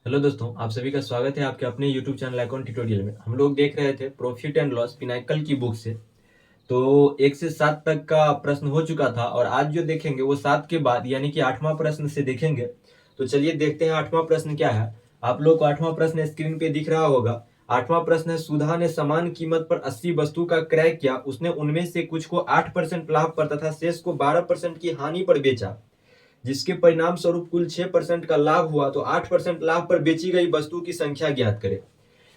Hello दोस्तों, आप सभी का स्वागत है आपके अपने YouTube चैनल अकाउंट ट्यूटोरियल में। हम लोग देख रहे थे प्रॉफिट एंड लॉस पिनाकल की बुक से। तो 1 से 7 तक का प्रश्न हो चुका था और आज जो देखेंगे वो 7 के बाद यानी कि 8वां प्रश्न से देखेंगे। तो चलिए देखते हैं 8वां प्रश्न क्या है। आप लोग को 8वां प्रश्न स्क्रीन पे दिख रहा होगा। 8वां प्रश्न है, सुधा ने समान कीमत पर 80 वस्तु का क्रय किया। उसने उनमें से कुछ को 8% लाभ पर तथा शेष को 12% की हानि पर बेचा, जिसके परिणाम स्वरूप कुल 6% का लाभ हुआ। तो 8% लाभ पर बेची गई वस्तु की संख्या ज्ञात करें।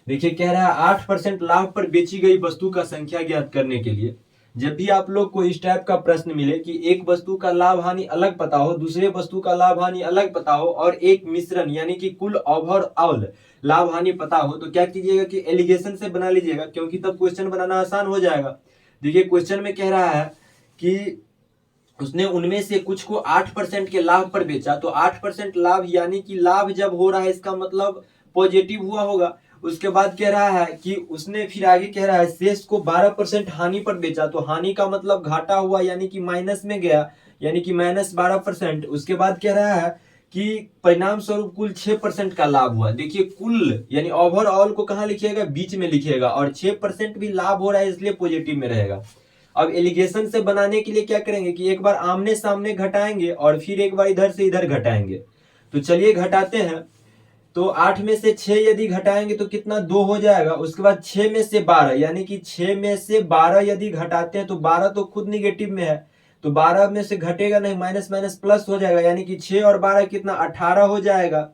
देखिए कह रहा है 8% लाभ पर बेची गई वस्तु का संख्या ज्ञात करने के लिए जब भी आप लोग को इस टाइप का प्रश्न मिले कि एक वस्तु का लाभ हानि अलग पता हो, दूसरे वस्तु का लाभ हानि अलग पता हो और एक मिश्रण यानी कि कुल ओवरऑल लाभ हानि पता हो, तो क्या कीजिएगा कि एलिगेशन से बना लीजिएगा, क्योंकि तब क्वेश्चन बनाना आसान हो जाएगा। देखिए क्वेश्चन में कह रहा है कि उसने उनमें से कुछ को 8% के लाभ पर बेचा। तो 8% लाभ यानी कि लाभ जब हो रहा है इसका मतलब पॉजिटिव हुआ होगा। उसके बाद कह रहा है कि उसने फिर आगे कह रहा है शेष को 12% हानि पर बेचा। तो हानि का मतलब घाटा हुआ यानी कि माइनस में गया, यानी कि -12%। उसके बाद कह रहा है कि परिणाम स्वरूप कुल 6% का लाभ हुआ। देखिए कुल यानी ओवरऑल को कहां लिखिएगा, बीच में लिखिएगा, और 6% भी लाभ हो रहा है इसलिए पॉजिटिव में रहेगा। अब एलिगेशन से बनाने के लिए क्या करेंगे कि एक बार आमने सामने घटाएंगे और फिर एक बार इधर से इधर घटाएंगे। तो चलिए घटाते हैं। तो 8 में से 6 यदि घटाएंगे तो कितना, 2 हो जाएगा। उसके बाद 6 में से 12 यानी कि 6 में से 12 यदि घटाते हैं तो 12 तो खुद निगेटिव में है, तो 12 में से घटेगा नहीं, माइनस माइनस प्लस हो जाएगा, यानी कि 6 और 12 कितना, 18 हो जाएगा।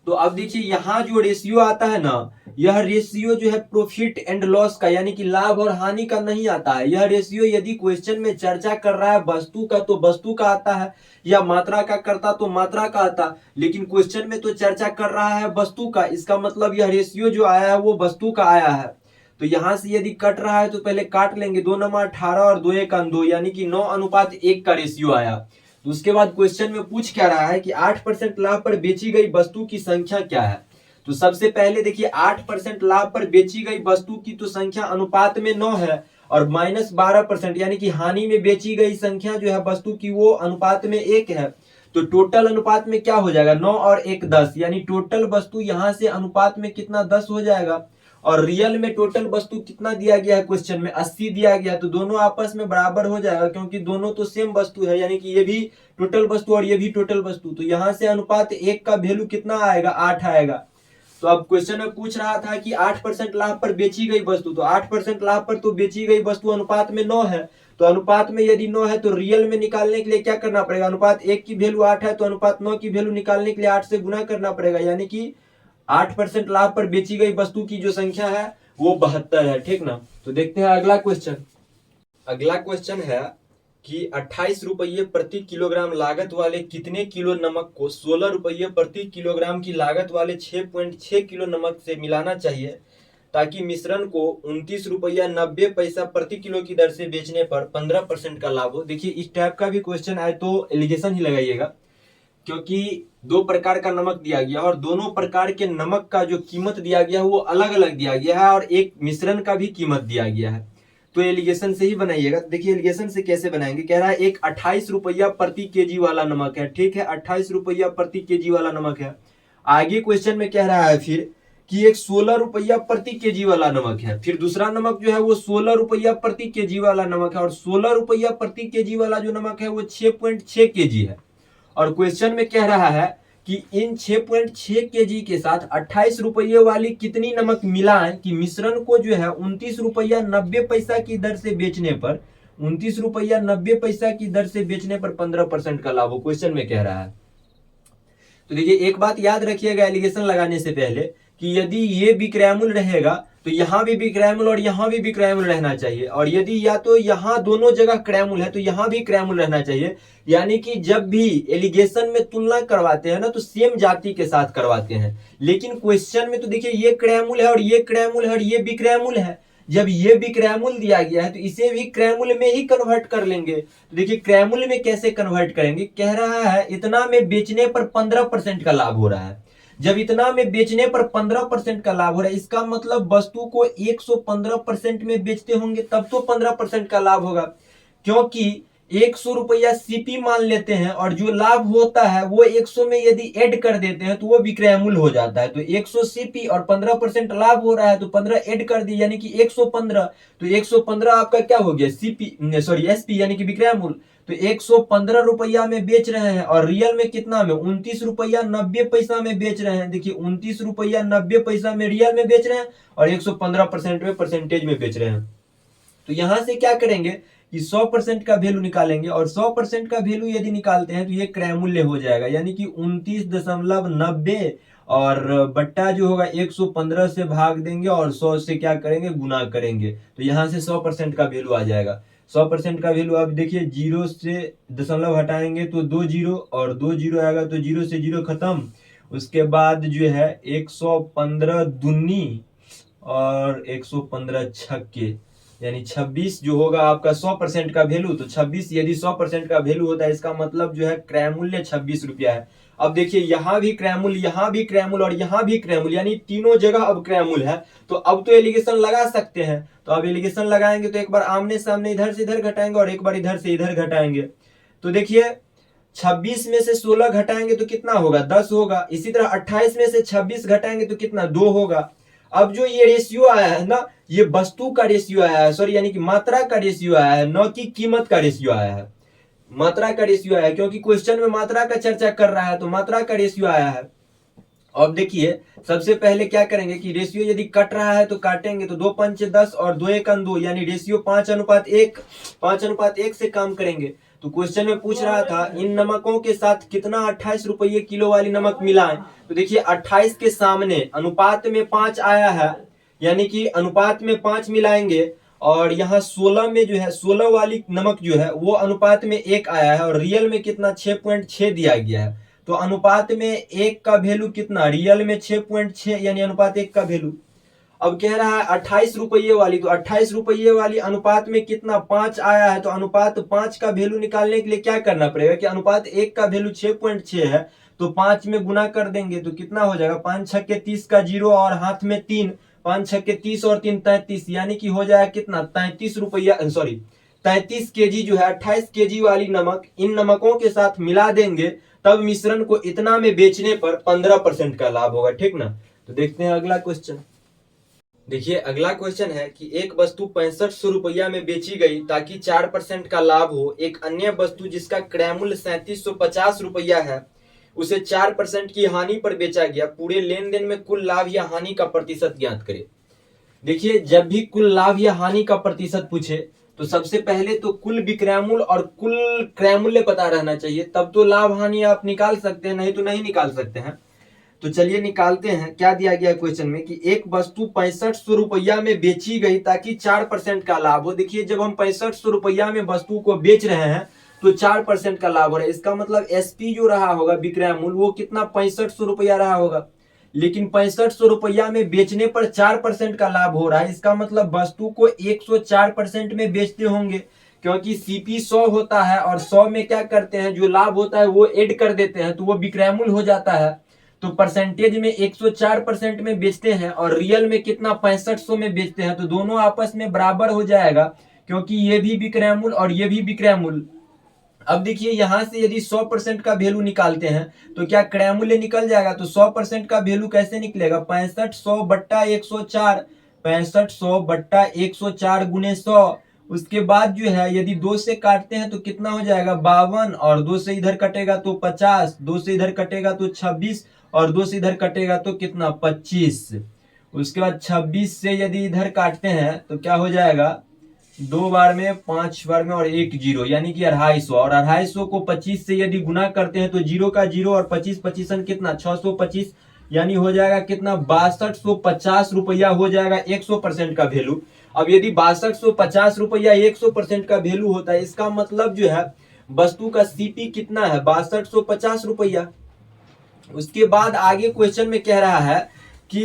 तो अब देखिए यहाँ जो रेशियो आता है ना, यह रेशियो जो है प्रॉफिट एंड लॉस का यानी कि लाभ और हानि का नहीं आता है। यह रेशियो यदि क्वेश्चन में चर्चा कर रहा है वस्तु का तो वस्तु का आता है, या मात्रा का करता तो मात्रा का आता। लेकिन क्वेश्चन में तो चर्चा कर रहा है वस्तु का, इसका मतलब यह रेशियो जो आया है वो वस्तु का आया है। तो यहां से यदि कट रहा है तो पहले काट लेंगे, 2 नंबर 18 और 2 एक 2, यानी कि 9:1 का रेशियो आया। तो उसके बाद क्वेश्चन में पूछ क्या रहा है कि 8% लाभ पर बेची गई वस्तु की संख्या क्या है। तो सबसे पहले देखिए 8% लाभ पर बेची गई वस्तु की तो संख्या अनुपात में 9 है, और -12% यानी कि हानि में बेची गई संख्या जो है वस्तु की वो अनुपात में 1 है। तो टोटल अनुपात में क्या हो जाएगा, 9 और 1 10, यानी टोटल वस्तु यहां से अनुपात में कितना, 10 हो जाएगा। और रियल में टोटल वस्तु कितना दिया गया है क्वेश्चन में, 80 दिया गया। तो दोनों आपस में बराबर हो जाएगा क्योंकि दोनों तो सेम वस्तु है, यानी कि ये भी टोटल वस्तु और ये भी टोटल वस्तु। तो यहां से अनुपात 1 का वैल्यू कितना आएगा, 8 आएगा। तो अब क्वेश्चन में पूछ रहा था कि 8% लाभ पर बेची गई वस्तु, तो 8% लाभ पर तो बेची गई वस्तु अनुपात में 9 है। तो अनुपात में यदि 9 है तो रियल में निकालने के लिए क्या करना पड़ेगा, अनुपात 1 की वैल्यू 8 है तो अनुपात 9 की वैल्यू निकालने के लिए 8 से गुना करना पड़ेगा, यानी कि 8% लाभ पर बेची गई वस्तु की जो संख्या है वो 72 है। ठीक ना। तो देखते हैं अगला क्वेश्चन। अगला क्वेश्चन है कि 28 रुपये प्रति किलोग्राम लागत वाले कितने किलो नमक को 16 रुपये प्रति किलोग्राम की लागत वाले 6.6 किलो नमक से मिलाना चाहिए ताकि मिश्रण को 29 रुपया 90 पैसा प्रति किलो की दर से बेचने पर 15% का लाभ हो। देखिए इस टाइप का भी क्वेश्चन आए तो एलिगेशन ही लगाइएगा, क्योंकि 2 प्रकार का नमक दिया गया और दोनों प्रकार के नमक का जो कीमत दिया गया है वो अलग अलग दिया गया है, और एक मिश्रण का भी कीमत दिया गया है। तो एलिगेशन से ही बनाइएगा। देखिए एलिगेशन से कैसे बनाएंगे, कह रहा है एक 28 रुपया प्रति केजी वाला नमक है। ठीक है, 28 रुपया प्रति केजी वाला नमक है। आगे क्वेश्चन में कह रहा है फिर कि एक 16 रुपया प्रति केजी वाला नमक है। फिर दूसरा नमक जो है वो 16 रुपया प्रति केजी वाला नमक है, और 16 रुपया प्रति केजी वाला जो नमक है वो 6.6 केजी है। और क्वेश्चन में कह रहा है कि इन 6.6 केजी के साथ 28 रुपये वाली कितनी नमक मिलाएं कि मिश्रण को जो है 29 रुपया 90 पैसा की दर से बेचने पर 29 रुपया 90 पैसा की दर से बेचने पर 15% का लाभ हो, क्वेश्चन में कह रहा है। तो देखिए एक बात याद रखिएगा एलिगेशन लगाने से पहले कि यदि ये विक्रयमूल्य रहेगा तो यहाँ भी विक्रयमूल्य और यहाँ भी विक्रयमूल्य रहना चाहिए, और यदि या तो यहाँ दोनों जगह क्रयमूल्य है तो यहाँ भी क्रयमूल्य रहना चाहिए। यानी कि जब भी एलिगेशन में तुलना करवाते हैं ना तो सेम जाति के साथ करवाते हैं, लेकिन क्वेश्चन में तो देखिए ये क्रयमूल्य है और ये क्रयमूल्य है और ये विक्रयमूल्य है। जब ये भी क्रयमूल्य दिया गया है तो इसे भी क्रयमूल्य में ही कन्वर्ट कर लेंगे। तो देखिए क्रयमूल्य में कैसे कन्वर्ट करेंगे, कह रहा है इतना में बेचने पर 15% का लाभ हो रहा है। जब इतना में बेचने पर 15% का लाभ हो रहा है, इसका मतलब वस्तु को 115% में बेचते होंगे तब तो 15% का लाभ होगा, क्योंकि 100 रुपया सीपी मान लेते हैं और जो लाभ होता है वो 100 में यदि ऐड कर देते हैं तो वो विक्रय मूल्य हो जाता है। तो 100 सीपी और 15% लाभ हो रहा है तो 15 ऐड कर दी यानी कि 115। तो 115 आपका क्या हो गया सीपी सॉरी एसपी यानी कि विक्रय मूल्य। तो 115 रुपया में बेच रहे हैं और रियल में कितना में 29 रुपया 90 पैसा में बेच रहे हैं। देखिए 29 रुपया 90 पैसा में रियल में बेच रहे हैं और 115% में परसेंटेज में बेच रहे हैं। तो यहां से क्या करेंगे कि 100% का वैल्यू निकालेंगे और 100% का वैल्यू यदि निकालते हैं तो ये क्रय मूल्य हो जाएगा यानी कि 29.90 और बट्टा जो होगा 115 से भाग देंगे और 100 से क्या करेंगे गुना करेंगे। तो यहां से 100% का वैल्यू आ जाएगा। 100% का वैल्यू आप देखिए जीरो से दशमलव हटाएंगे तो 2 जीरो और 2 जीरो आएगा तो जीरो से जीरो खत्म। उसके बाद जो है 115 दूनी और 115 छक्के यानी 26 जो होगा आपका 100% का वैल्यू। तो 26 यदि 100% का वैल्यू होता है इसका मतलब जो है क्रय मूल्य 26 रुपया है। अब देखिए यहाँ भी क्रय मूल्य, यहाँ भी क्रय मूल्य और यहाँ भी क्रय मूल्य यानी तीनों जगह अब क्रय मूल्य है। तो अब तो एलिगेशन लगा सकते हैं। तो अब एलिगेशन लगाएंगे तो एक बार आमने सामने इधर से इधर घटाएंगे और एक बार इधर से इधर घटाएंगे। तो देखिए 26 में से 16 घटाएंगे तो कितना होगा 10 होगा। इसी तरह 28 में से 26 घटाएंगे तो कितना 2 होगा। अब जो ये रेशियो आया है ना ये वस्तु का रेशियो आया है सॉरी यानी कि मात्रा का रेशियो आया है न कि कीमत का रेशियो आया है। मात्रा का रेशियो आया है क्योंकि क्वेश्चन में मात्रा का चर्चा कर रहा है तो मात्रा का रेशियो आया है। अब देखिए सबसे पहले क्या करेंगे कि रेशियो यदि कट रहा है तो काटेंगे तो 2 पंच 10 और 2 एक 2 यानी रेशियो 5:1 5:1 से काम करेंगे। तो क्वेश्चन में पूछ रहा था इन नमकों के साथ कितना 28 रुपये किलो वाली नमक मिलाएं। तो देखिए 28 के सामने अनुपात में 5 आया है यानी कि अनुपात में 5 मिलाएंगे और यहाँ 16 में जो है 16 वाली नमक जो है वो अनुपात में 1 आया है और रियल में कितना 6.6 दिया गया है। तो अनुपात में 1 का वैल्यू कितना रियल में 6.6 यानी अनुपात 1 का वैल्यू। अब कह रहा है 28 रुपये वाली तो 28 रुपये वाली अनुपात में कितना 5 आया है। तो अनुपात 5 का वैल्यू निकालने के लिए क्या करना पड़ेगा कि अनुपात 1 का वैल्यू 6.6 है तो 5 में गुना कर देंगे तो कितना हो जाएगा 5 छक्के 30 का 0 और हाथ में 3 5 छक्के 30 और 3 33 यानी कि हो जाएगा कितना 33 रुपया सॉरी 33 केजी जो है 28 केजी वाली नमक इन नमकों के साथ मिला देंगे तब मिश्रण को इतना में बेचने पर 15% का लाभ होगा। ठीक ना। तो देखते हैं अगला क्वेश्चन। देखिए अगला क्वेश्चन है कि एक वस्तु 6500 रुपया में बेची गई ताकि 4% का लाभ हो। एक अन्य वस्तु जिसका क्रय मूल्य 3750 रुपया है उसे 4% की हानि पर बेचा गया। पूरे लेन देन में कुल लाभ या हानि का प्रतिशत ज्ञात करें। देखिए जब भी कुल लाभ या हानि का प्रतिशत पूछे तो सबसे पहले तो कुल विक्रय मूल्य और कुल क्रय मूल्य पता रहना चाहिए तब तो लाभ हानि आप निकाल सकते हैं नहीं तो नहीं निकाल सकते हैं। तो चलिए निकालते हैं क्या दिया गया क्वेश्चन में कि एक वस्तु 6500 रुपया में बेची गई ताकि 4% का लाभ हो। देखिए जब हम 6500 रुपया में वस्तु को बेच रहे हैं तो 4% का लाभ हो रहा है। इसका मतलब एसपी जो रहा होगा विक्रय मूल्य वो कितना 6500 रुपया रहा होगा लेकिन 6500 रुपया में बेचने पर 4% का लाभ हो रहा है। इसका मतलब वस्तु को 104% में बेचते होंगे क्योंकि सीपी 100 होता है और 100 में क्या करते हैं जो लाभ होता है वो ऐड कर देते हैं तो वो विक्रय मूल्य हो जाता है। तो परसेंटेज में 104% में बेचते हैं और रियल में कितना 6500 में बेचते हैं तो दोनों आपस में बराबर हो जाएगा क्योंकि ये भी विक्रय मूल्य और ये भी विक्रय मूल्य। अब देखिए यहां से यदि 100% का वैल्यू निकालते हैं तो क्या क्रय मूल्य निकल जाएगा। तो 100% का वैल्यू कैसे निकलेगा 6500 बट्टा 104 6500 बट्टा 104 गुने 100। उसके बाद जो है यदि 2 से काटते हैं तो कितना हो जाएगा 52 और 2 से इधर कटेगा तो 50 2 से इधर कटेगा तो 26 और 2 से इधर कटेगा तो कितना 25। उसके बाद 26 से यदि इधर काटते हैं तो क्या हो जाएगा 2 बार में 5 बार में और 1 जीरो यानी कि 250 और 250 को 25 से यदि गुना करते हैं तो 0 का 0 और 25 25 कितना 625 यानी हो जाएगा कितना 6250 रुपया हो जाएगा 100% का वैल्यू। अब यदि 6250 रुपया 100% का वैल्यू होता है इसका मतलब जो है वस्तु का सीपी कितना है 6250 रुपया। उसके बाद आगे क्वेश्चन में कह रहा है कि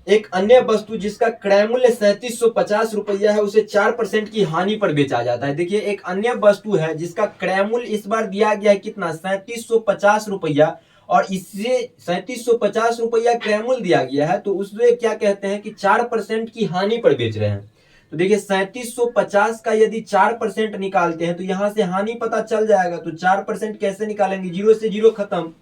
एक अन्य वस्तु जिसका क्रय मूल्य 3750 रुपया है उसे 4% की हानि पर बेचा जाता है। देखिए एक अन्य वस्तु है जिसका क्रय मूल्य इस बार दिया गया है कितना 3750 रुपया और इससे 3750 रुपया क्रय मूल्य दिया गया है तो उसमें क्या कहते हैं कि 4% की हानि पर बेच रहे हैं। तो देखिए 3750 का यदि 4% निकालते हैं तो यहां से हानि पता चल जाएगा। तो 4% कैसे निकालेंगे, 0 से 0 खत्म,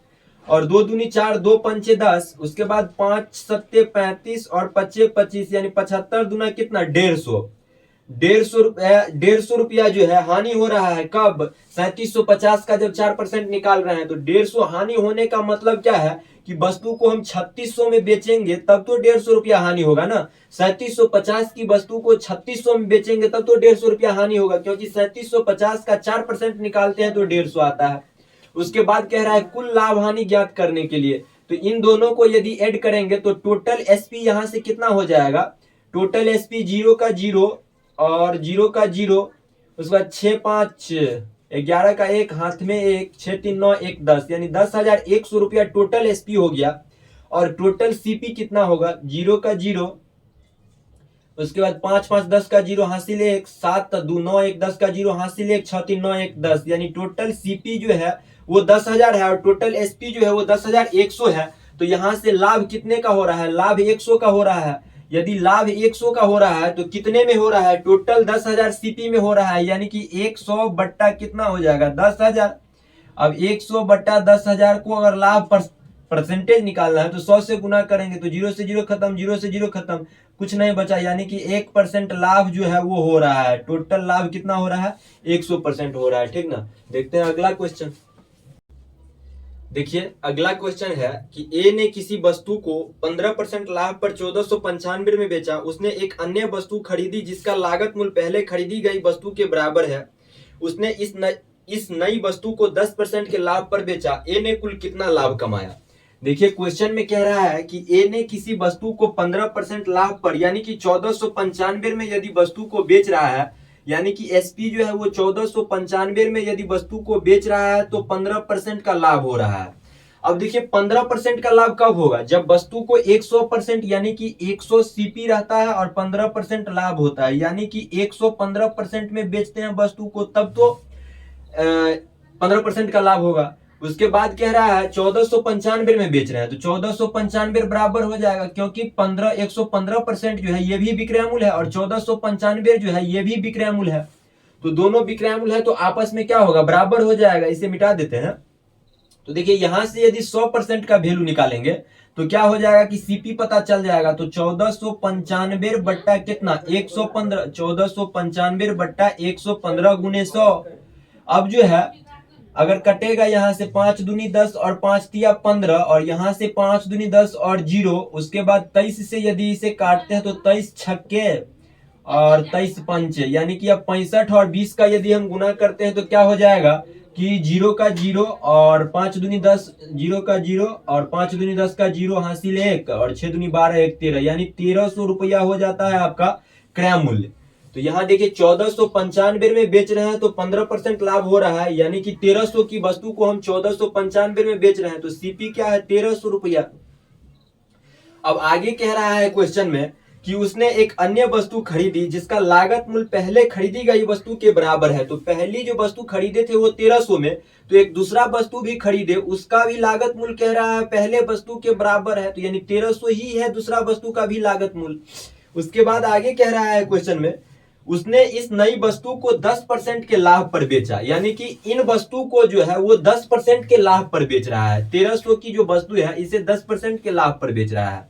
और 2 दूनी 4, 2 पंचे 10, उसके बाद 5 सत्ते 35 और 25 25, यानी 75 दूना कितना 150। 150 रुपया जो है हानि हो रहा है। कब, 3750 का जब 4% निकाल रहे हैं तो 150 हानि होने का मतलब क्या है कि वस्तु को हम 3600 में बेचेंगे तब तो 150 रुपया हानि होगा ना। 3750 की वस्तु को 3600 में बेचेंगे तब तो 150 रुपया हानि होगा, क्योंकि 3750 का 4% निकालते हैं तो 150 आता है। उसके बाद कह रहा है कुल लाभ हानि ज्ञात करने के लिए, तो इन दोनों को यदि ऐड करेंगे तो टोटल एसपी यहां से कितना हो जाएगा, टोटल एसपी 0 का 0 और 0 का 0, उसके बाद 6 5 11 का 1, हाथ में 1, 6 3 9 1 10, यानी 10,100 रुपया टोटल एसपी हो गया। और टोटल सीपी कितना होगा, 0 का 0, उसके बाद 5 5 10 का 0 हासिल 1, 7 2 9 1 10 का 0 हासिल 1, 6 3 9 1 10, यानी टोटल सीपी जो है वो 10,000 है और टोटल एसपी जो है वो 10,100 है। तो यहां से लाभ कितने का हो रहा है, लाभ 100 का हो रहा है। यदि लाभ 100 का हो रहा है तो कितने में हो रहा है, टोटल 10,000 सीपी में हो रहा है, यानी कि 100 बट्टा कितना हो जाएगा 10,000। अब 100 बट्टा 10,000 को अगर लाभ परसेंटेज निकालना है तो 100 से गुना करेंगे तो 0 से 0 खत्म, 0 से 0 खत्म, कुछ नहीं बचा, यानी कि 1% लाभ जो है वो हो रहा है। टोटल लाभ कितना हो रहा है, 100% हो रहा है। ठीक ना। देखते हैं अगला क्वेश्चन। देखिए अगला क्वेश्चन है कि ए ने किसी वस्तु को 15% लाभ पर 1495 में बेचा। उसने एक अन्य वस्तु खरीदी जिसका लागत मूल्य पहले खरीदी गई वस्तु के बराबर है। उसने इस नई वस्तु को 10% के लाभ पर बेचा। ए ने कुल कितना लाभ कमाया। देखिए क्वेश्चन में कह रहा है कि ए ने किसी वस्तु को 15% लाभ पर, यानी कि 1495 में यदि वस्तु को बेच रहा है, यानी कि एसपी जो है वो 1495 में यदि वस्तु को बेच रहा है तो 15% का लाभ हो रहा है। अब देखिए 15% का लाभ कब होगा, जब वस्तु को 100% यानी कि 100 सीपी रहता है और 15% लाभ होता है, यानी कि 115% में बेचते हैं वस्तु को तब तो 15% का लाभ होगा। उसके बाद कह रहा है 1495 में बेच रहे हैं तो 1495 बराबर हो जाएगा, क्योंकि 115% जो है ये भी विक्रय मूल्य है और 1495 जो है ये भी विक्रय मूल्य है। तो दोनों विक्रय मूल्य है तो आपस में क्या होगा, बराबर हो जाएगा। इसे मिटा देते हैं। तो देखिए यहां से यदि 100% का वैल्यू निकालेंगे तो क्या हो जाएगा कि सीपी पता चल जाएगा। तो 1495 बट्टा कितना 115, 1495 बट्टा 115 गुने 100। अब जो है अगर कटेगा यहाँ से 5 दूनी 10 और 5 तिया 15, और यहाँ से 5 दूनी 10 और 0, उसके बाद 23 से यदि इसे काटते हैं तो 23 छक्के और 23 पंचे, यानी कि अब 65 और 20 का यदि हम गुना करते हैं तो क्या हो जाएगा कि 0 का 0 और 5 दूनी 10, 0 का 0 और 5 दूनी 10 का 0 हासिल 1 और 6 दूनी 12 1 13, यानी 1300 रुपया हो जाता है आपका क्रय मूल्य। तो यहाँ देखिए 1495 में बेच रहे हैं तो 15% लाभ हो रहा है, यानी कि 1300 की वस्तु को हम 1495 में बेच रहे हैं तो सीपी क्या है 1300 रुपया। अब आगे कह रहा है क्वेश्चन में कि उसने एक अन्य वस्तु खरीदी जिसका लागत मूल्य पहले खरीदी गई वस्तु के बराबर है। तो पहली जो वस्तु खरीदे थे वो 1300 में, तो एक दूसरा वस्तु भी खरीदे, उसका भी लागत मूल्य कह रहा है पहले वस्तु के बराबर है, तो यानी 1300 ही है दूसरा वस्तु का भी लागत मूल्य। उसके बाद आगे कह रहा है क्वेश्चन में उसने इस नई वस्तु को 10% के लाभ पर बेचा, यानी कि इन वस्तु को जो है वो 10% के लाभ पर बेच रहा है। 1300 की जो वस्तु है इसे 10% के लाभ पर बेच रहा है।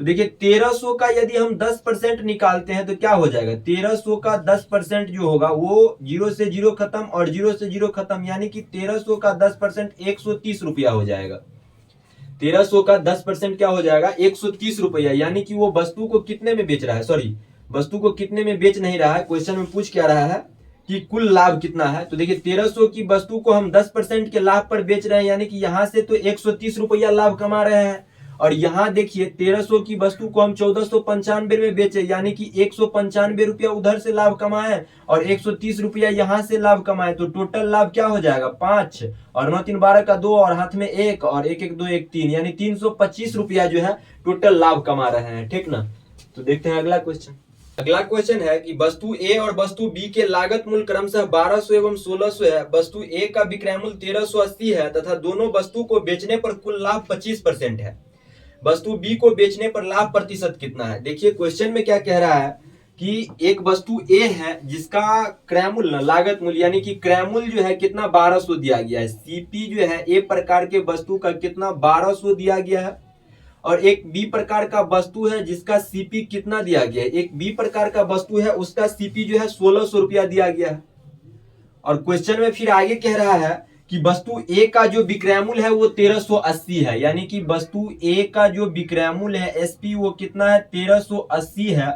तो देखिए 1300 का यदि हम 10% निकालते हैं तो क्या हो जाएगा, 1300 का 10% जो होगा वो 0 से 0 खत्म और 0 से 0 खत्म, यानी कि 1300 का 10% 130 रुपया हो जाएगा। 1300 का 10% क्या हो जाएगा 130 रुपया, यानी कि वो वस्तु को कितने में बेच रहा है, सॉरी वस्तु को कितने में बेच नहीं रहा है, क्वेश्चन में पूछ क्या रहा है कि कुल लाभ कितना है। तो देखिए 1300 की वस्तु को हम 10% के लाभ पर बेच रहे हैं, यानी कि यहां से तो 130 रुपया लाभ कमा रहे हैं, और यहां देखिए 1300 की वस्तु को हम 1495 में बेचे, यानी कि 195 रुपया उधर से लाभ कमाए और 130 रुपया यहां से लाभ कमाए। तो टोटल लाभ क्या हो जाएगा 5 और 9 3 12 का 2 और हाथ में 1 और 1 1 2 1 3, यानी 325 रुपया जो है टोटल लाभ कमा रहे हैं। ठीक ना। तो देखते हैं अगला क्वेश्चन। अगला क्वेश्चन है कि वस्तु ए और वस्तु बी के लागत मूल्य क्रमशः 1200 एवं 1600 है। वस्तु ए का विक्रय मूल्य 1380 है तथा दोनों वस्तु को बेचने पर कुल लाभ 25% है। वस्तु बी को बेचने पर लाभ प्रतिशत कितना है। देखिए क्वेश्चन में क्या कह रहा है कि एक वस्तु ए है जिसका क्रय मूल्य लागत मूल्य यानी कि क्रय मूल्य जो है कितना 1200 दिया गया है। सीपी जो है ए प्रकार के वस्तु का कितना 1200 दिया गया है, और एक बी प्रकार का वस्तु है जिसका सीपी कितना दिया गया है। एक बी प्रकार का वस्तु है उसका सीपी जो है 1600 रुपया दिया गया है। और क्वेश्चन में फिर आगे कह रहा है कि वस्तु ए का जो विक्रय मूल्य है वो 1380 है, यानी कि वस्तु ए का जो विक्रय मूल्य है एसपी वो कितना है 1380 है।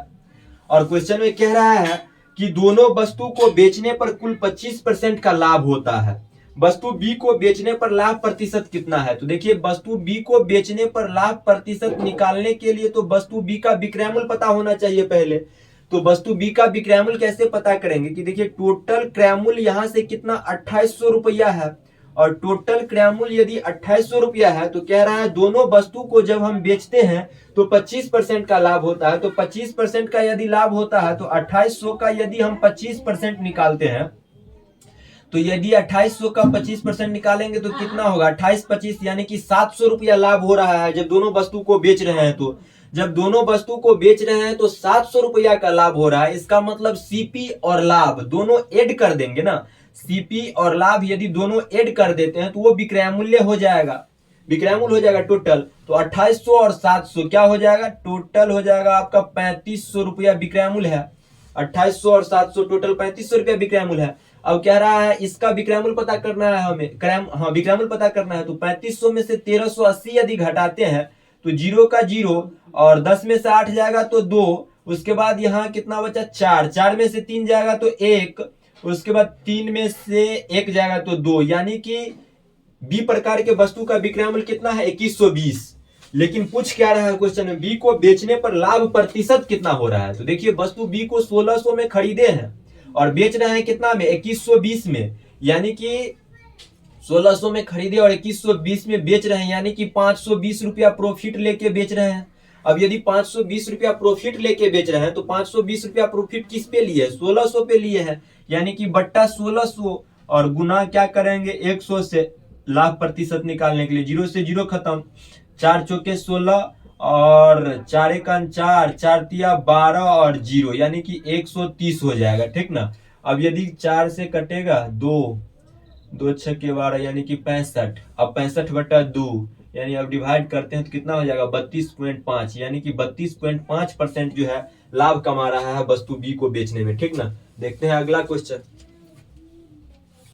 और क्वेश्चन में कह रहा है कि दोनों वस्तु को बेचने पर कुल 25% का लाभ होता है। वस्तु बी को बेचने पर लाभ प्रतिशत कितना है। तो देखिए वस्तु बी को बेचने पर लाभ प्रतिशत निकालने के लिए तो वस्तु बी का विक्रय मूल्य पता होना चाहिए पहले। तो वस्तु बी का विक्रय मूल्य कैसे पता करेंगे कि देखिए टोटल क्रय मूल्य यहां से कितना 2800 रुपया है, और टोटल क्रय मूल्य यदि 2800 रुपया है तो कह रहा है दोनों वस्तु को जब हम बेचते हैं तो 25% का लाभ होता है। तो 25% का यदि लाभ होता है तो 2800 का यदि हम 25% निकालते हैं, तो यदि 2800 का 25% निकालेंगे तो कितना होगा 28 25 यानी कि 700 रुपया लाभ हो रहा है जब दोनों वस्तु को बेच रहे हैं। तो जब दोनों वस्तु को बेच रहे हैं तो 700 रुपया का लाभ हो रहा है। इसका मतलब सीपी और लाभ दोनों ऐड कर देंगे ना, सीपी और लाभ यदि दोनों ऐड कर देते हैं तो वो विक्रय मूल्य हो जाएगा, विक्रय मूल्य हो जाएगा टोटल। तो 2800 और 700 क्या हो जाएगा, टोटल हो जाएगा आपका 3500 रुपया विक्रय मूल्य है। 2800 और 700 टोटल 3500 रुपया विक्रय मूल्य है। अब कह रहा है इसका विक्रय मूल्य पता करना है हमें, विक्रय मूल्य पता करना है। तो 3500 में से 1380 यदि घटाते हैं तो 0 का 0 और 10 में से 8 जाएगा तो 2, उसके बाद यहाँ कितना बचा 4, 4 में से 3 जाएगा तो 1, उसके बाद 3 में से 1 जाएगा तो 2, यानी कि बी प्रकार के वस्तु का विक्रय मूल्य कितना है 2120। लेकिन पूछ क्या रहा है क्वेश्चन में, बी को बेचने पर लाभ प्रतिशत कितना हो रहा है। तो देखिए वस्तु बी को 1600 में खरीदे हैं और बेच रहे हैं कितना में 2120 में, यानी कि 1600 में खरीदे और 2120 में बेच रहे हैं, यानी कि 520 रुपया प्रॉफिट लेके बेच रहे हैं। अब यदि 520 रुपया प्रॉफिट लेके बेच रहे हैं तो 520 रुपया प्रॉफिट किस पे लिए है 1600 पे लिए है, यानी कि बट्टा 1600 और गुना क्या करेंगे 100 से लाभ प्रतिशत निकालने के लिए। 0 से 0 खत्म, 4 चौके 16 और 4 एकान 4, 4 तिया 12 और 0 यानी कि 130 हो जाएगा, ठीक ना। अब यदि 4 से कटेगा 2, 2 छक्के 12 यानी कि 65। अब 65 बटा 2 यानी अब डिवाइड करते हैं तो कितना हो जाएगा 32.5, यानी कि 32.5% जो है लाभ कमा रहा है वस्तु बी को बेचने में, ठीक ना। देखते हैं अगला क्वेश्चन।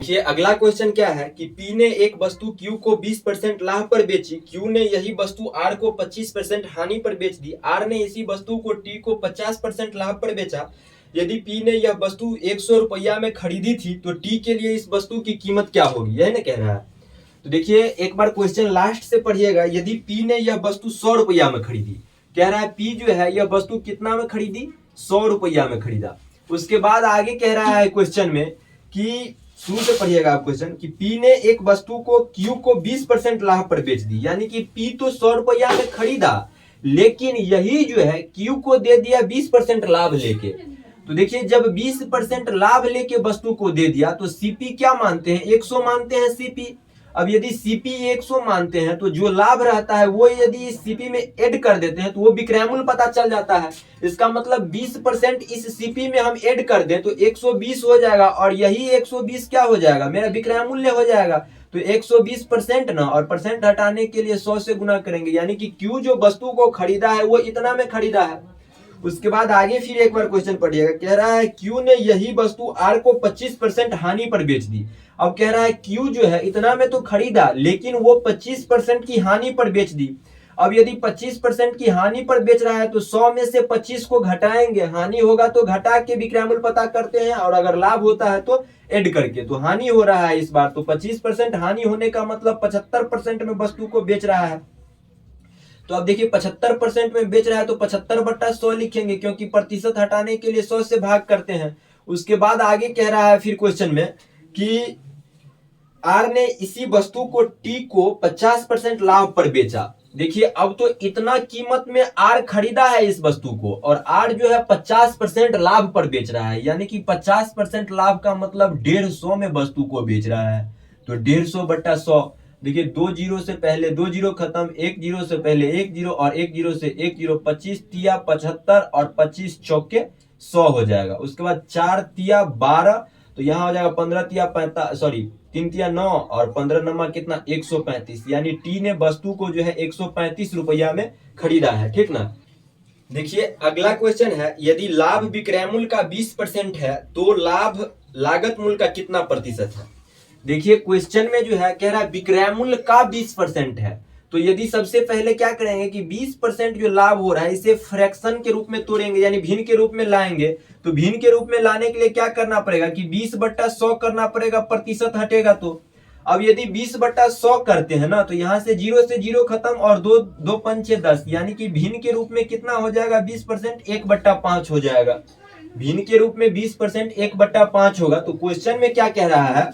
ये अगला क्वेश्चन क्या है कि पी ने एक वस्तु क्यू को 20% लाभ पर बेची, क्यू ने यही वस्तु आर को 25% हानि पर बेच दी, आर ने इसी वस्तु को टी को 50% लाभ पर बेचा। यदि पी ने यह वस्तु 100 रुपया में खरीदी थी तो टी के लिए इस वस्तु की कीमत क्या होगी, यही ना कह रहा है। तो देखिए एक बार क्वेश्चन लास्ट से पढ़िएगा। यदि पी ने यह वस्तु 100 रुपया में खरीदी, कह रहा है पी जो है यह वस्तु कितना में खरीदी 100 रुपया में खरीदा। उसके बाद आगे कह रहा है क्वेश्चन में कि शुरू से पढ़िएगा आप क्वेश्चन कि पी ने एक वस्तु को क्यू को 20% लाभ पर बेच दी, यानी कि पी तो 100 रुपया में खरीदा लेकिन यही जो है क्यू को दे दिया 20% लाभ लेके। तो देखिए जब 20% लाभ लेके वस्तु को दे दिया तो सीपी क्या मानते हैं 100 मानते हैं सीपी। अब यदि सीपी 100 मानते हैं तो जो लाभ रहता है वो यदि इस सीपी में ऐड कर देते हैं तो वो विक्रय मूल्य पता चल जाता है। इसका मतलब 20% इस सीपी में हम ऐड कर दें तो 120 हो जाएगा और यही 120 क्या हो जाएगा मेरा विक्रय मूल्य हो जाएगा। तो 120% ना, और परसेंट हटाने के लिए 100 से गुना करेंगे, यानी कि क्यू जो वस्तु को खरीदा है वो इतना में खरीदा है। उसके बाद आगे फिर एक बार क्वेश्चन पढ़िएगा। कह रहा है क्यू ने यही वस्तु आर को 25% हानि पर बेच दी। अब कह रहा है क्यू जो है इतना में तो खरीदा लेकिन वो 25% की हानि पर बेच दी। अब यदि 25% की हानि पर बेच रहा है तो 100 में से 25 को घटाएंगे, हानि होगा तो घटा के विक्रय मूल्य पता करते हैं और अगर लाभ होता है तो ऐड करके। तो हानि हो रहा है इस बार, तो 25% हानि होने का मतलब 75% में वस्तु को बेच रहा है। तो अब देखिए 75% में बेच रहा है तो 75/100 लिखेंगे क्योंकि प्रतिशत हटाने के लिए 100 से भाग करते हैं। उसके बाद आगे कह रहा है फिर क्वेश्चन में कि आर ने इसी वस्तु को टी को 50% लाभ पर बेचा। देखिए अब तो इतना कीमत में आर खरीदा है इस वस्तु को और आर जो है 50% लाभ पर बेच रहा है, यानी कि 50% लाभ का मतलब 150 में वस्तु को बेच रहा है। तो 150/100, देखिए 2 जीरो से पहले 2 जीरो खत्म, 1 जीरो से पहले 1 जीरो और 1 जीरो से 1 जीरो, 25 तिया 75 और 25 चौके 100 हो जाएगा। उसके बाद 4 तिया 12, तो यहाँ हो जाएगा 15 तिया 45, सॉरी 3 तिया 9 और 15 नमा कितना 135, यानी टी ने वस्तु को जो है 135 रुपया में खरीदा है, ठीक ना। देखिए अगला क्वेश्चन है, यदि लाभ विक्रय मूल्य का 20% है तो लाभ लागत मूल्य का कितना प्रतिशत है। देखिए क्वेश्चन में जो है कह रहा है विक्रय मूल्य का 20% है, तो यदि सबसे पहले क्या करेंगे कि 20% जो लाभ हो रहा है इसे फ्रैक्शन के रूप में तोड़ेंगे, यानी भिन्न के रूप में लाएंगे। तो भिन्न के रूप में लाने के लिए क्या करना पड़ेगा कि 20/100 करना पड़ेगा, प्रतिशत हटेगा। तो अब यदि 20/100 करते हैं ना, तो यहां से 0 से 0 खत्म और 2 2 पंचे 10, यानी कि भिन्न के रूप में कितना हो जाएगा 20%, 1/5 हो जाएगा। भिन्न के रूप में 20% 1/5 होगा। तो क्वेश्चन में क्या कह रहा है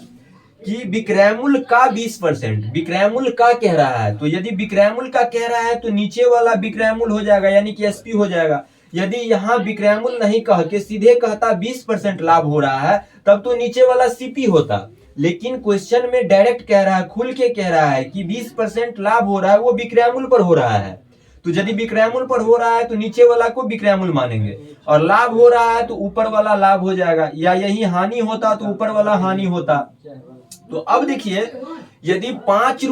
कि विक्रय मूल्य का 20%, विक्रय मूल्य का कह रहा है। तो यदि विक्रय मूल्य का कह रहा है तो नीचे वाला विक्रय मूल्य हो जाएगा, यानी कि एसपी हो जाएगा। यदि यहाँ विक्रय मूल्य नहीं कह के सीधे कहता 20% लाभ हो रहा है, तब तो नीचे वाला सीपी होता। लेकिन क्वेश्चन में डायरेक्ट कह रहा है, खुल के कह रहा है कि 20% लाभ हो रहा है, वो विक्रय मूल्य पर हो रहा है। तो यदि विक्रय मूल्य पर हो रहा है तो नीचे वाला को विक्रय मूल्य मानेंगे, और लाभ हो रहा है तो ऊपर वाला लाभ हो जाएगा, या यही हानि होता तो ऊपर वाला हानि होता। तो अब देखिए यदि 5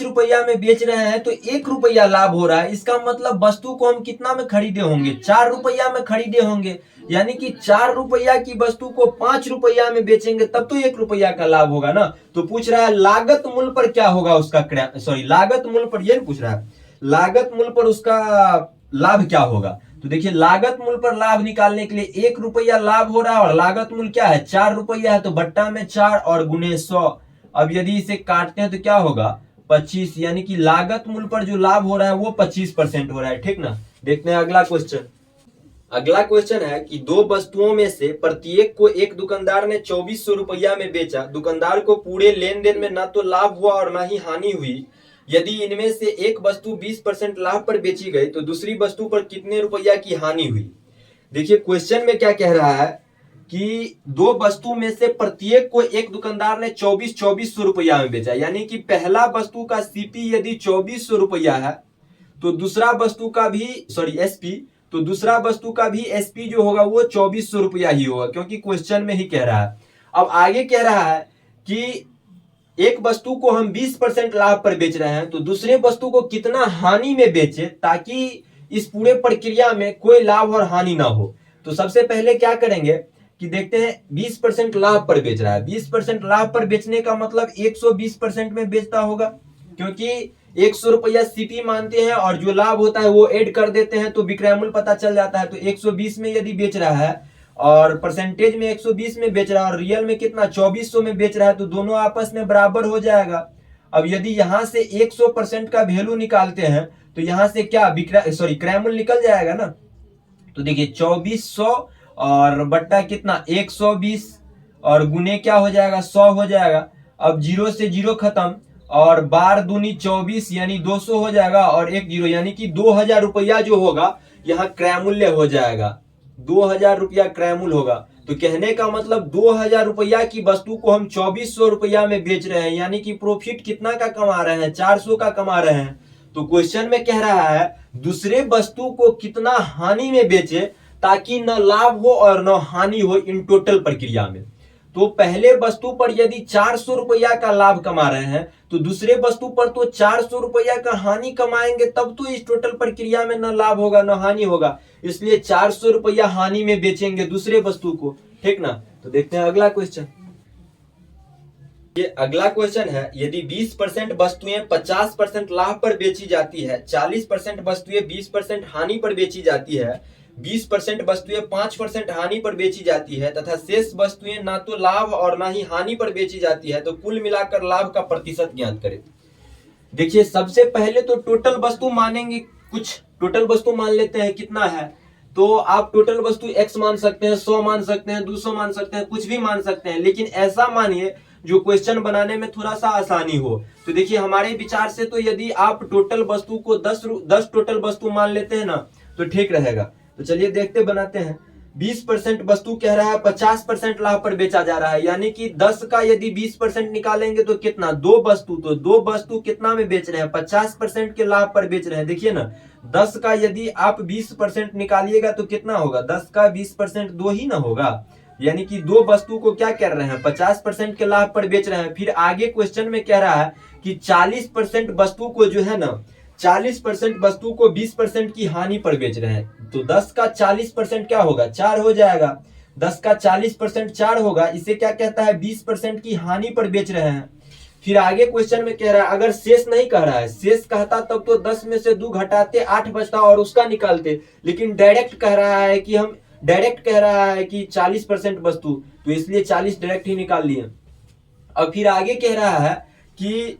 रुपया में बेच रहे हैं तो 1 रुपया लाभ हो रहा है, इसका मतलब वस्तु को हम कितना में खरीदे होंगे, 4 रुपया में खरीदे होंगे। यानी कि 4 रुपया की वस्तु को 5 रुपया में बेचेंगे तब तो 1 रुपया का लाभ होगा ना। तो पूछ रहा है लागत मूल्य पर क्या होगा उसका, सॉरी लागत मूल्य पर, ये पूछ रहा है लागत मूल्य पर उसका लाभ क्या होगा। तो देखिए लागत मूल्य पर लाभ निकालने के लिए 1 रुपया लाभ हो रहा है और लागत मूल्य क्या है 4 रुपया है, तो बट्टा में 4 और गुने 100। अब यदि इसे काटते हैं तो क्या होगा 25, यानी कि लागत मूल्य पर जो लाभ हो रहा है वो 25% हो रहा है, ठीक ना। देखते हैं अगला क्वेश्चन। अगला क्वेश्चन है कि दो वस्तुओं में से प्रत्येक को एक दुकानदार ने 2400 रुपया में बेचा। दुकानदार को पूरे लेन देन में ना तो लाभ हुआ और ना ही हानि हुई। यदि इनमें से एक वस्तु 20% लाभ पर बेची गई तो दूसरी वस्तु पर कितने रुपया की हानि हुई। देखिए क्वेश्चन में क्या कह रहा है कि दो वस्तु में से प्रत्येक को एक दुकानदार ने 2400 रुपया में बेचा, यानी कि पहला वस्तु का सीपी यदि 2400 रुपया है तो दूसरा वस्तु का भी, सॉरी एसपी, तो दूसरा वस्तु का भी एसपी जो होगा वो 2400 रुपया ही होगा, क्योंकि क्वेश्चन में ही कह रहा है। अब आगे कह रहा है कि एक वस्तु को हम 20% लाभ पर बेच रहे हैं तो दूसरे वस्तु को कितना हानि में बेचे ताकि इस पूरे प्रक्रिया में कोई लाभ और हानि ना हो। तो सबसे पहले क्या करेंगे कि देखते हैं 20% लाभ पर बेच रहा है। 20% लाभ पर बेचने का मतलब 120% में बेचता होगा, क्योंकि 100 रुपया सीपी मानते हैं और जो लाभ होता है वो ऐड कर देते हैं तो विक्रय मूल्य पता चल जाता है। तो 120 में यदि बेच रहा है और परसेंटेज में 120 में बेच रहा है और रियल में कितना 2400 में बेच रहा है, तो दोनों आपस में बराबर हो जाएगा। अब यदि यहां से 100% का वैल्यू निकालते हैं तो यहां से क्या क्रय मूल्य निकल जाएगा ना। तो देखिए 2400 और बट्टा कितना 120 और गुने क्या हो जाएगा 100 हो जाएगा। अब 0 से 0 खत्म और 12 दूनी 24 यानी 200 हो जाएगा और 1 0 यानी कि 2000 रुपया जो होगा यहाँ क्रय मूल्य हो जाएगा। 2000 रुपया क्रय मूल्य होगा। तो कहने का मतलब 2000 रुपया की वस्तु को हम 2400 रुपया में बेच रहे हैं, यानी कि प्रॉफिट कितना का कमा रहे हैं 400 का कमा रहे हैं। तो क्वेश्चन में कह रहा है दूसरे वस्तु को कितना हानि में बेचे ताकि न लाभ हो और न हानि हो इन टोटल प्रक्रिया में। तो पहले वस्तु पर यदि 400 रुपया का लाभ कमा रहे हैं तो दूसरे वस्तु पर तो 400 रुपया का हानि कमाएंगे, तब तो इस टोटल प्रक्रिया में न लाभ होगा न हानि होगा, इसलिए 400 रुपया हानि में बेचेंगे दूसरे वस्तु को, ठीक ना। तो देखते हैं अगला क्वेश्चन। ये अगला क्वेश्चन है, यदि 20% वस्तुएं 50% लाभ पर बेची जाती है, 40% वस्तुएं 20% हानि पर बेची जाती है, 20% वस्तुएं 5% हानि पर बेची जाती है तथा शेष वस्तुएं ना तो लाभ और ना ही हानि पर बेची जाती है, तो कुल मिलाकर लाभ का प्रतिशत ज्ञात करें। देखिए सबसे पहले तो टोटल वस्तु मानेंगे, कुछ टोटल वस्तु मान लेते हैं कितना है। तो आप टोटल वस्तु x मान सकते हैं, 100 मान सकते हैं, 200 मान सकते हैं, कुछ भी मान सकते हैं, लेकिन ऐसा मानिए जो क्वेश्चन बनाने में थोड़ा सा आसानी हो। तो देखिए हमारे विचार से तो यदि आप टोटल वस्तु को 10 टोटल वस्तु मान लेते हैं ना तो ठीक रहेगा। तो चलिए देखते बनाते हैं। 20% वस्तु कह रहा है 50% लाभ पर बेचा जा रहा है, यानी कि 10 का यदि 20% निकालेंगे तो कितना, 2 वस्तु, तो 2 वस्तु कितना में बेच रहे हैं, 50% के लाभ पर बेच रहे हैं। देखिए ना, 10 का यदि आप 20% निकालिएगा तो कितना होगा, 10 का 20% 2 ही ना होगा, यानी कि 2 वस्तु को क्या कर रहे हैं, 50% के लाभ पर बेच रहे हैं। फिर आगे क्वेश्चन में कह रहा है कि 40% वस्तु को जो है ना, 40% वस्तु को 20% की हानि पर बेच रहे हैं। तो 10 का 40% क्या होगा, 4 हो जाएगा। 10 का 40% 4 होगा, इसे क्या कहता है, 20% की हानि पर बेच रहे हैं। फिर आगे क्वेश्चन में कह रहा है, अगर शेष नहीं कह रहा है, शेष कहता तब तो 10 में से 2 घटाते 8 बचता और उसका निकालते, लेकिन डायरेक्ट कह रहा है कि हम, डायरेक्ट कह रहा है कि 40% वस्तु, तो इसलिए 40 डायरेक्ट ही निकाल लिए। अब फिर आगे कह रहा है कि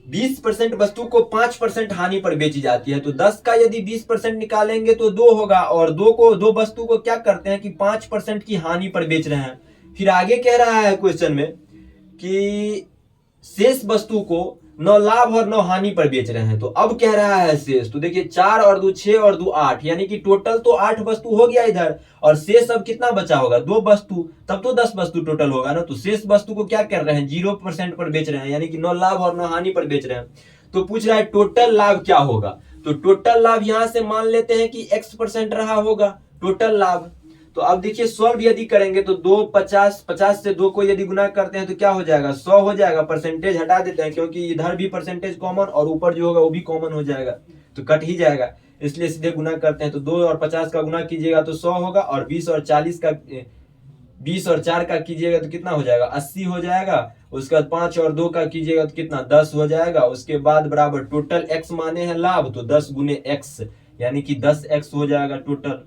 20% वस्तु को 5% हानि पर बेची जाती है। तो 10 का यदि 20% निकालेंगे तो 2 होगा, और 2 वस्तु को क्या करते हैं कि 5% की हानि पर बेच रहे हैं। फिर आगे कह रहा है क्वेश्चन में कि शेष वस्तु को न लाभ और न हानि पर बेच रहे हैं। तो अब कह रहा है शेष, तो देखिए 4 और 2 6 और 2 8, यानी कि टोटल तो 8 वस्तु हो गया इधर, और शेष अब कितना बचा होगा, 2 वस्तु, तब तो 10 वस्तु टोटल होगा ना। तो शेष वस्तु को क्या कर रहे हैं, 0% पर बेच रहे हैं, यानी कि न लाभ और न हानि पर बेच रहे हैं। तो पूछ रहा है टोटल लाभ क्या होगा, तो टोटल लाभ यहां से मान लेते हैं कि X% रहा होगा टोटल लाभ। तो अब देखिए सॉल्व यदि करेंगे तो 2 50, 50 से 2 को यदि गुना करते हैं तो क्या हो जाएगा, 100 हो जाएगा। परसेंटेज हटा देते हैं क्योंकि इधर भी परसेंटेज कॉमन और ऊपर जो होगा वो भी कॉमन हो जाएगा, तो कट ही जाएगा, इसलिए सीधे गुना करते हैं। तो 2 और 50 का गुना कीजिएगा तो 100 होगा, और 20 और 4 का कीजिएगा तो कितना हो जाएगा, 80 हो जाएगा। उसके बाद 5 और 2 का कीजिएगा तो कितना, 10 हो जाएगा। उसके बाद बराबर टोटल x माने हैं लाभ, तो 10 गुने x, यानी कि 10x हो जाएगा टोटल।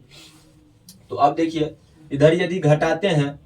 तो अब देखिए इधर यदि घटाते हैं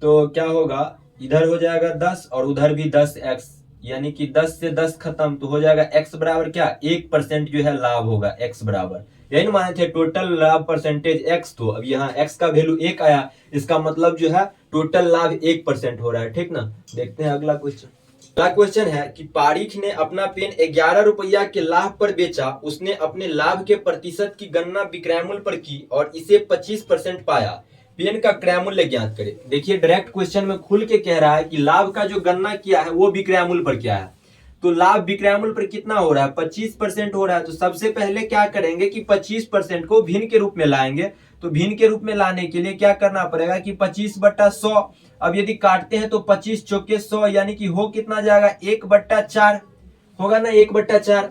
तो क्या होगा, इधर हो जाएगा 10 और उधर भी 10x, यानी कि 10 से 10 खत्म, तो हो जाएगा x बराबर क्या, 1% जो है लाभ होगा, x बराबर, यही ना माने थे टोटल लाभ परसेंटेज x। तो अब यहाँ x का वैल्यू 1 आया, इसका मतलब जो है टोटल लाभ 1% हो रहा है, ठीक ना। देखते हैं अगला क्वेश्चन। अगला क्वेश्चन है कि पारीख ने अपना पेन 11 रुपया के लाभ पर बेचा, उसने अपने लाभ के प्रतिशत की गणना विक्रय मूल्य पर की और इसे 25% पाया, पेन का क्रय मूल्य ज्ञात करें। देखिए डायरेक्ट क्वेश्चन में खुल के कह रहा है कि लाभ का जो गणना किया है वो विक्रय मूल्य पर क्या है। तो लाभ विक्रय मूल्य पर कितना हो रहा है, 25% हो रहा है। तो सबसे पहले क्या करेंगे कि 25% को भिन्न के रूप में लाएंगे। तो भिन्न के रूप में लाने के लिए क्या करना पड़ेगा कि 25/100, अब यदि काटते हैं तो 25 चौके 100, यानी कि हो कितना जाएगा, 1/4 होगा ना, 1/4।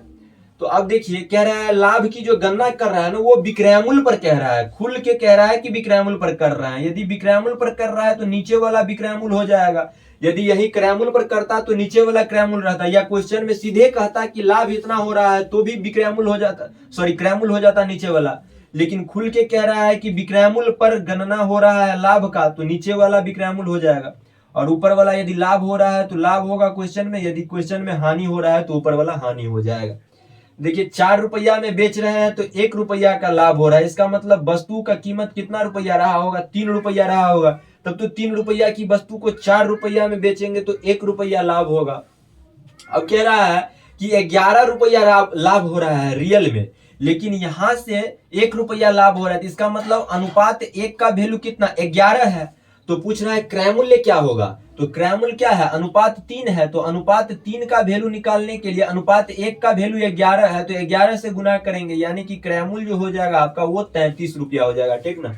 तो अब देखिए कह रहा है लाभ की जो गणना कर रहा है ना वो विक्रय मूल्य पर कह रहा है, खुल के कह रहा है कि विक्रय मूल्य पर कर रहा है। यदि विक्रय मूल्य पर कर रहा है तो नीचे वाला विक्रय मूल्य हो जाएगा, यदि यही क्रय मूल्य पर करता तो नीचे वाला क्रय मूल्य रहता, या क्वेश्चन में सीधे कहता कि लाभ इतना हो रहा है तो भी विक्रय मूल्य हो जाता, सॉरी क्रय मूल्य हो जाता नीचे वाला। लेकिन खुल के कह रहा है कि विक्रय मूल्य पर गणना हो रहा है लाभ का, तो नीचे वाला विक्रय मूल्य हो जाएगा, और ऊपर वाला यदि लाभ हो रहा है तो लाभ होगा क्वेश्चन में, यदि क्वेश्चन में हानि हो रहा है तो ऊपर वाला हानि हो जाएगा। देखिए 4 रुपया में बेच रहे हैं तो 1 रुपया का लाभ हो रहा है, इसका मतलब वस्तु का कीमत कितना रुपया रहा होगा, 3 रुपया रहा होगा। तब तो 3 रुपया की वस्तु को 4 रुपया में बेचेंगे तो 1 रुपया लाभ होगा। अब कह रहा है कि 11 रुपया लाभ हो रहा है रियल में, लेकिन यहां से 1 रुपया लाभ हो रहा है, तो इसका मतलब अनुपात 1 का वैल्यू कितना, 11 है। तो पूछ रहा है क्रय मूल्य क्या होगा, तो क्रय मूल्य क्या है, अनुपात 3 है। तो अनुपात 3 का वैल्यू निकालने के लिए अनुपात 1 का वैल्यू 11 है, तो 11 से गुना करेंगे, यानी कि क्रय मूल्य जो हो जाएगा आपका वो 33 रुपया हो जाएगा, ठीक ना।